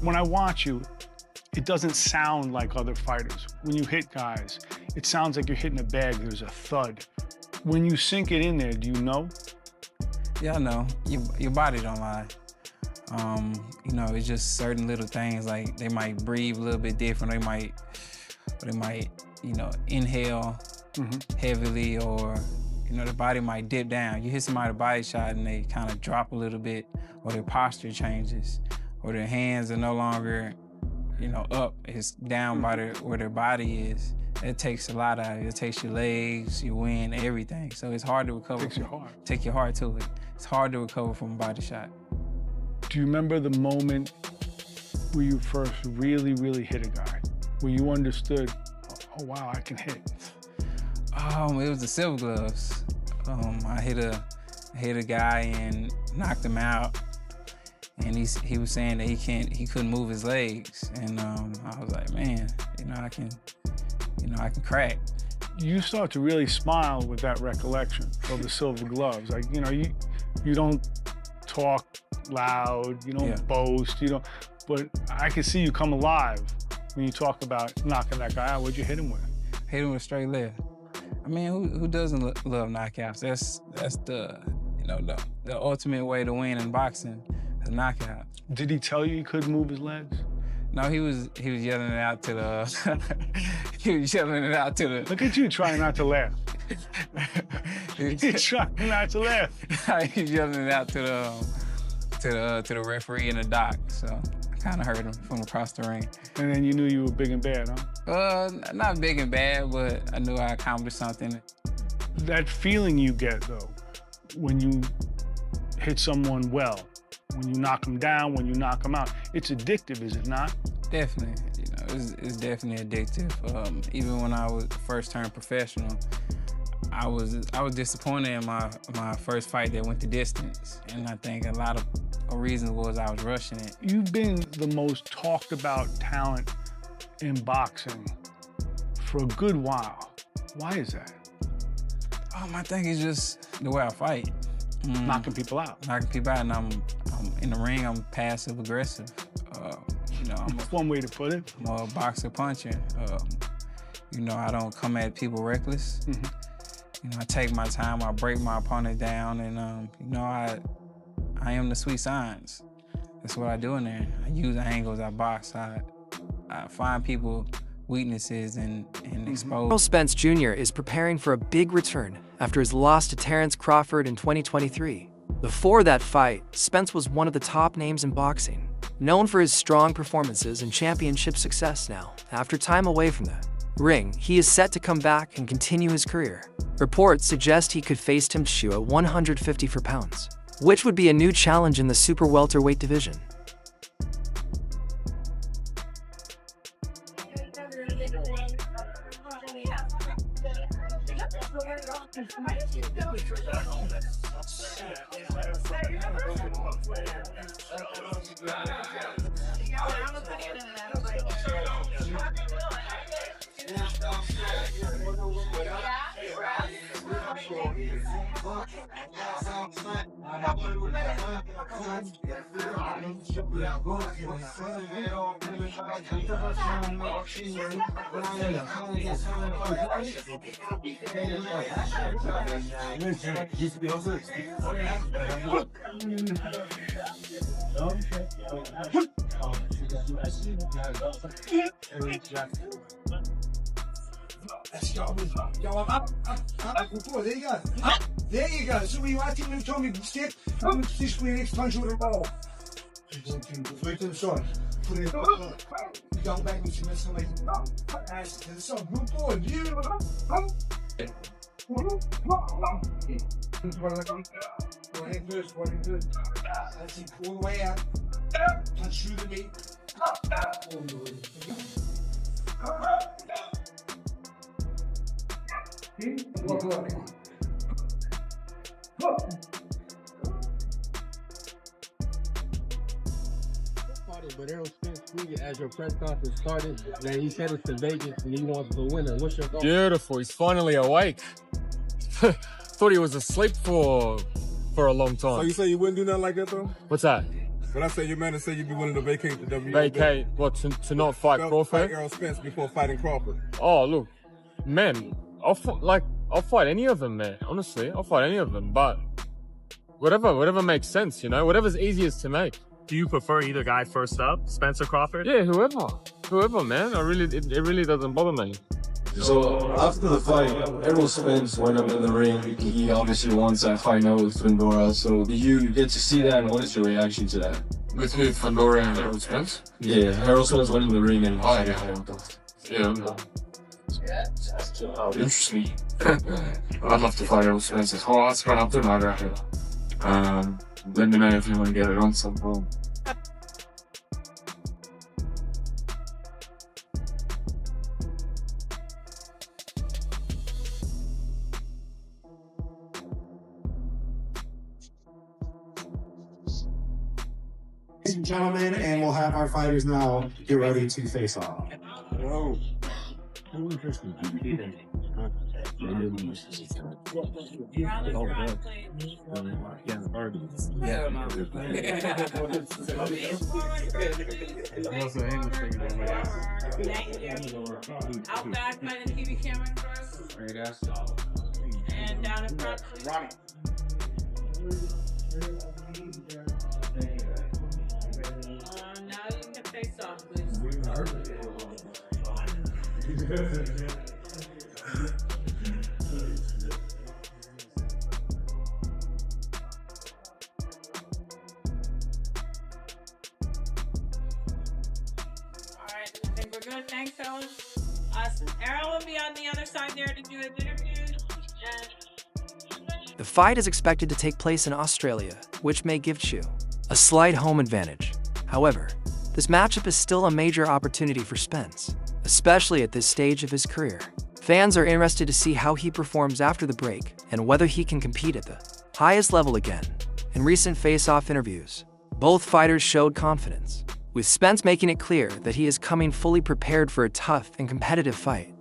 When I watch you, it doesn't sound like other fighters. When you hit guys, it sounds like you're hitting a bag, there's a thud. When you sink it in there, do you know? Yeah, I know. Your body don't lie. You know, it's just certain little things, like they might breathe a little bit different, they might, you know, inhale heavily, or, you know, the body might dip down. You hit somebody with a body shot and they kind of drop a little bit, or their posture changes, or their hands are no longer, you know, up, it's down by where their body is. It takes a lot out of it. It takes your legs, your wind, everything. So it's hard to recover. Takes your heart. Take your heart to it. It's hard to recover from a body shot. Do you remember the moment where you first really hit a guy? Where you understood, oh wow, I can hit? It was the silver gloves. I hit a guy and knocked him out. And he was saying that he couldn't move his legs. And I was like, man, you know, I can crack. You start to really smile with that recollection of the silver gloves. Like, you know, you don't talk loud, you don't boast, you don't, but I can see you come alive when you talk about knocking that guy out. What'd you hit him with? Hit him with straight left. I mean, who doesn't love knockouts? That's the, you know, the ultimate way to win in boxing, is knockout. Did he tell you he couldn't move his legs? No, he was yelling it out to the, he was yelling it out to the. Look at you trying not to laugh. He's trying not to laugh. He was yelling it out to the referee in the dock, so I kind of heard him from across the ring. And then you knew you were big and bad, huh? Not big and bad, but I knew I accomplished something. That feeling you get, though, when you hit someone well, when you knock them down, when you knock them out, it's addictive, is it not? Definitely, you know, it's definitely addictive. Even when I was first turned professional, I was disappointed in my first fight that went the distance, and I think a lot of reasons was I was rushing it. You've been the most talked about talent in boxing for a good while. Why is that? I think it's just the way I fight. Knocking people out. Knocking people out, and I'm in the ring, I'm passive aggressive. You know, That's one way to put it. I'm a boxer puncher. You know, I don't come at people reckless. You know, I take my time, I break my opponent down, and you know, I am the sweet science. That's what I do in there. I use angles, I box, I find people weaknesses and expose. Errol Spence Jr. is preparing for a big return after his loss to Terrence Crawford in 2023. Before that fight, Spence was one of the top names in boxing, known for his strong performances and championship success now. After time away from the ring, he is set to come back and continue his career. Reports suggest he could face Tim Tszyu at 154 pounds, which would be a new challenge in the super welterweight division. Let's go. Yo, I'm up. There you go. There you go. So you asked him to tell me to step. I'm this way next punch with a roll. Wait to the side. Put it go back with you, mess away. Ass to the side. Good boy. You. Go ahead first. Let's see. Pull the way out. Punch through the meat. But Errol Spence Jr., as your press conference started, man, he said it's to Vegas and he wants the winner. What's your thought? Beautiful. He's finally awake. Thought he was asleep for a long time. So you say you wouldn't do nothing like that though? What's that? When I say your man, say you'd be willing to vacate the WBA. Vacate? What, to not fight Crawford? Fight Errol Spence before fighting Crawford. Oh, look, man, I'll fight any of them, man. Honestly, I'll fight any of them. But whatever makes sense, you know, whatever's easiest to make. Do you prefer either guy first up, Spence or Crawford? Yeah, whoever, man. It really doesn't bother me. So after the fight, Errol Spence went up in the ring. He obviously wants that fight now with Fundora. So did you get to see that, and what is your reaction to that? With who? Fundora and Errol Spence? Yeah, Errol Spence went in the ring and Interesting. I'd love to fight Errol Spence. It's gone up to my record. Let me know if you want to get it on some point. Ladies and gentlemen, and we'll have our fighters now get ready to face off. Oh. Out back by the TV camera first. And down in front, please. Now you can face off, please. Alright, I think we're good. Thanks, fellas. Errol will be on the other side there to do his interview. The fight is expected to take place in Australia, which may give Tszyu a slight home advantage. However, this matchup is still a major opportunity for Spence, especially at this stage of his career. Fans are interested to see how he performs after the break and whether he can compete at the highest level again. In recent face-off interviews, both fighters showed confidence, with Spence making it clear that he is coming fully prepared for a tough and competitive fight.